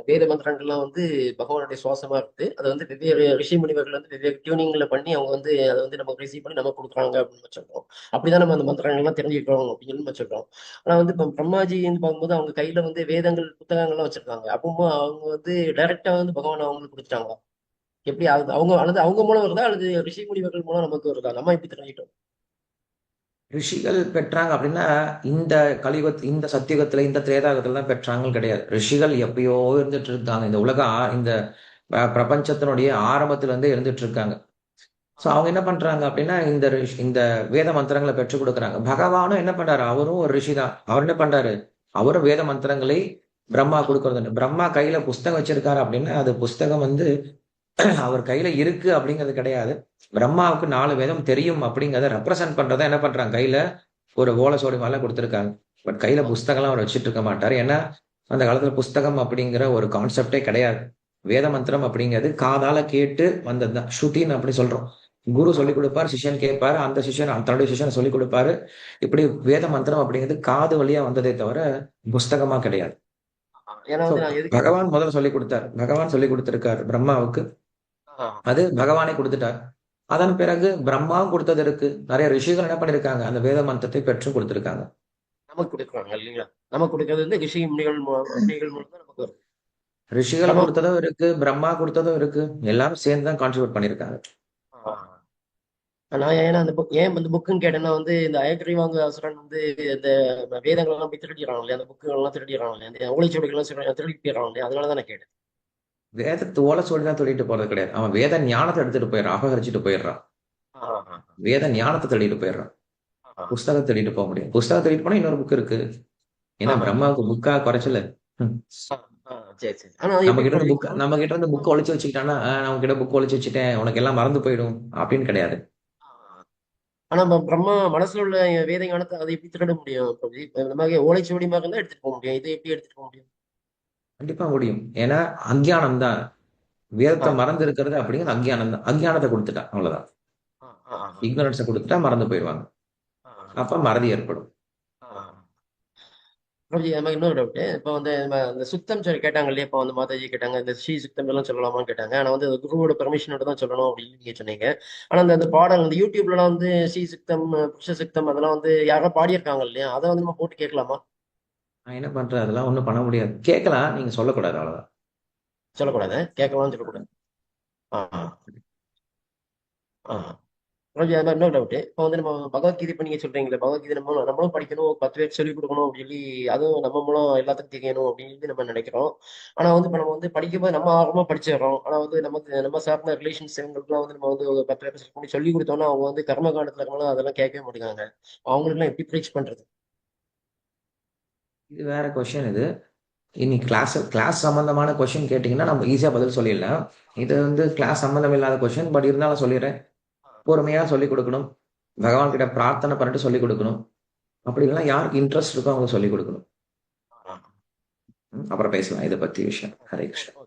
வேத மந்திரங்கள்லாம் வந்து பகவானுடைய சுவாசமா இருக்கு. அதை வந்து வெவ்வேறு ரிஷி முனிவர்கள் வந்து வெவ்வேறு டியூனிங்ல பண்ணி அவங்க வந்து அதை வந்து நமக்கு ரிசீவ் பண்ணி நமக்கு கொடுக்குறாங்க அப்படின்னு வச்சிருக்கோம். அப்படிதான் நம்ம அந்த மந்திரங்கள்லாம் தெரிஞ்சுக்கிறோம் அப்படின்னு நம்ம வச்சிருக்கோம். ஆனா வந்து இப்போ பிரம்மாஜி பார்க்கும்போது அவங்க கையில வந்து வேதங்கள் புத்தகங்கள்லாம் வச்சிருக்காங்க. அப்போ அவங்க வந்து டைரக்டா வந்து பகவான் அவங்களுக்கு கொடுத்துட்டாங்களா? எப்படி அது அவங்க அல்லது அவங்க மூலம் வருதா அல்லது ரிஷி முனிவர்கள் மூலம் நமக்கு வருதா? நம்ம எப்படி தெரிஞ்சுக்கிட்டோம்? ரிஷிகள் பெற்றாங்க அப்படின்னா இந்த இந்த சத்தியுகத்துல இந்த திரேதாயுகத்துல தான் பெற்றாங்கன்னு கிடையாது. ரிஷிகள் எப்பயோ இருந்துட்டு இருக்காங்க. இந்த உலக இந்த பிரபஞ்சத்தினுடைய ஆரம்பத்துல இருந்தே இருந்துட்டு இருக்காங்க. சோ அவங்க என்ன பண்றாங்க அப்படின்னா இந்த வேத மந்திரங்களை பெற்றுக் கொடுக்குறாங்க. பகவானும் என்ன பண்றாரு, அவரும் ஒரு ரிஷி தான். அவர் என்ன பண்றாரு, அவரும் வேத மந்திரங்களை பிரம்மா கொடுக்கறது. பிரம்மா கையில புஸ்தகம் வச்சிருக்காரு அப்படின்னா அது புஸ்தகம் வந்து அவர் கையில இருக்கு அப்படிங்கிறது கிடையாது. பிரம்மாவுக்கு 4 வேதம் தெரியும் அப்படிங்கிறத ரெப்ரசென்ட் பண்றதா என்ன பண்றாங்க, கையில ஒரு ஓலைச்சுவடி மாதிரிலாம் கொடுத்துருக்காங்க. பட் கையில புஸ்தகம்லாம் அவர் வச்சுட்டு இருக்க மாட்டார். ஏன்னா அந்த காலத்துல புஸ்தகம் அப்படிங்கிற ஒரு கான்செப்டே கிடையாது. வேத மந்திரம் அப்படிங்கிறது காதால கேட்டு வந்ததுதான், ஸ்ருதின்னு அப்படி சொல்றோம். குரு சொல்லிக் கொடுப்பார், சிஷ்யன் கேட்பாரு, அந்த சிஷ்யன் தன்னுடைய சிஷ்யனை சொல்லிக் கொடுப்பாரு. இப்படி வேத மந்திரம் அப்படிங்கிறது காது வழியா வந்ததே தவிர புஸ்தகமா கிடையாது. ஏன்னா சோ வந்து நான் எதுக்கு பகவான் முதல்ல சொல்லிக் கொடுத்தார், பகவான் சொல்லிக் கொடுத்திருக்காரு பிரம்மாவுக்கு. அது பகவானே கொடுத்துட்டார். அதன் பிறகு பிரம்மாவும் கொடுத்தது இருக்கு. நிறைய ரிஷிகள் என்ன பண்ணிருக்காங்க, அந்த வேத மந்திரத்தை பெற்று கொடுத்திருக்காங்க. நமக்கு கொடுக்குறாங்க இல்லைங்களா? நமக்கு கொடுக்கறது வந்து ரிஷி முனிகள் முனிகள் மூலம் தான் நமக்கு வரும். ரிஷிகள் நம்ம கொடுத்ததும் இருக்கு, பிரம்மா கொடுத்ததும் இருக்கு. எல்லாரும் சேர்ந்து தான் கான்ட்ரிபியூட் பண்ணிருக்காங்க. நான் ஏன்னா அந்த புக் ஏன் அந்த புக்குன்னு கேட்டேன்னா வந்து இந்த அயக்ரீவாங்க அசுரன் வந்து இந்த வேதங்கள் எல்லாம் போய் திருடிடுறாங்க இல்லையா? அந்த புக்குகள் எல்லாம் திருடிடுறாங்க இல்லையா? அந்த ஓலைச்சுவடிகள் எல்லாம் திருடி போயிடறாங்க இல்லையா? அதனால தான் நான் கேட்டேன். வேதத்தை ஓலை சொல்லி தான் சொல்லிட்டு போறது கிடையாது. அவன் வேத ஞானத்தை எடுத்துட்டு போயிடறான், அபகரிச்சுட்டு போயிடுறான். வேத ஞானத்தை தேடிட்டு போயிடுறான். புஸ்தகத்தை தேடிட்டு போக முடியும். புஸ்தகத்தை தேடிட்டு போனா இன்னொரு புக் இருக்கு. ஏன்னா பிரம்மாவுக்கு புக்கா குறைச்சல. சரி சரி. ஆனா அது எப்படி bro? நம்ம கிட்ட இருந்து புக் ஒளிச்சு வச்சுக்கிட்டான்னா, நம்ம கிட்ட புக் ஒளிச்சு வச்சுட்டேன், உனக்கு எல்லாம் மறந்து போயிடும் அப்படின்னு கிடையாது. ஆனா பிரம்மா மனசுல உள்ள வேத ஞானத்தை அதை எப்படி திருட முடியும் பிரபு? இந்த மாதிரி ஓலைச்சுவடி மாதிரி தான் எடுத்துட்டு போக முடியும். இதை எப்படி எடுத்துட்டு போக முடியும்? கண்டிப்பா முடியும். ஏன்னா அஞ்ஞானம் தான். ஆ, வேதத்தை மறந்து இருக்கிறது அப்படிங்கிறது அஞ்ஞானம் தான். அஞ்ஞானத்தை கொடுத்துட்டா அவ்வளவுதான். ஆ, ஆ, இக்னரன்ஸை கொடுத்துட்டா மறந்து போயிடுவாங்க. ஆ, அப்ப மறதி ஏற்படும். ஆ. பிரபுஜி, அது மாதிரி இன்னொரு டவுட். இப்போ வந்து இந்த சுத்தம் சொல்லி கேட்டாங்க இல்லையா? இப்போ வந்து மாதாஜி கேட்டாங்க இந்த ஸ்ரீ சுத்தம் எல்லாம் சொல்லலாமான்னு கேட்டாங்க. ஆனா வந்து அது குருவோட பெர்மிஷனோட தான் சொல்லணும் அப்படின்னு நீங்க சொன்னீங்க. ஆனா அந்த பாடல் அந்த யூடியூப்லலாம் வந்து ஸ்ரீ சுத்தம், புருஷ சுத்தம் அதெல்லாம் வந்து யாரோ பாடியிருக்காங்க இல்லையா? அதை வந்து நம்ம போட்டு கேட்கலாமா? நான் என்ன பண்றேன், அதெல்லாம் ஒண்ணும் பண்ண முடியாது. கேட்கலாம், நீங்க சொல்லக்கூடாது அவ்வளவுதான். சொல்லக்கூடாது, கேட்கலாம்னு சொல்லக்கூடாது. ஆ, ஆ. பிரபுஜி, அது மாதிரி இன்னொரு டவுட். இப்போ வந்து நம்ம பகவத்கீதை இப்போ நீங்க சொல்றீங்களே, பகவத்கீதை நம்மளும் படிக்கணும், 10 பேருக்கு சொல்லிக் கொடுக்கணும் அப்படின்னு சொல்லி, அதுவும் நம்ம மூலம் எல்லாத்துக்கும் தெரியணும் அப்படின்னு சொல்லி நம்ம நினைக்கிறோம். ஆனா வந்து இப்போ நம்ம வந்து படிக்கும்போது நம்ம ஆர்வமா படிச்சிடறோம். ஆனா வந்து நமக்கு நம்ம சார்ந்த ரிலேஷன்ஸ் இவங்களுக்குலாம் வந்து நம்ம வந்து ஒரு 10 பேருக்கு select பண்ணி சொல்லி கொடுத்தோம்னா அவங்க வந்து கர்ம காண்டத்துல இருக்கவங்களும் அதெல்லாம் கேட்கவே மாட்டேங்காங்க. அவங்களுக்குலாம் எப்படி ப்ரீச் பண்றது? இது வேற கொஸ்டின் இது. இன்னைக்கு கிளாஸ் சம்பந்தமான கொஸ்டின் கேட்டீங்கன்னா நம்ம ஈஸியா பதில் சொல்லிடலாம். இது வந்து கிளாஸ் சம்பந்தம் இல்லாத கொஸ்டின், பட் இருந்தாலும் சொல்லிடுறேன். பொறுமையா சொல்லிக் கொடுக்கணும். பகவான் கிட்ட பிரார்த்தனை பண்ணிட்டு சொல்லிக் கொடுக்கணும். அப்படி இல்லைன்னா யாருக்கு இன்ட்ரெஸ்ட் இருக்கோ அவங்க சொல்லிக் கொடுக்கணும். அப்புறம் பேசலாம் இதை பத்தி விஷயம். ஹரே கிருஷ்ணா.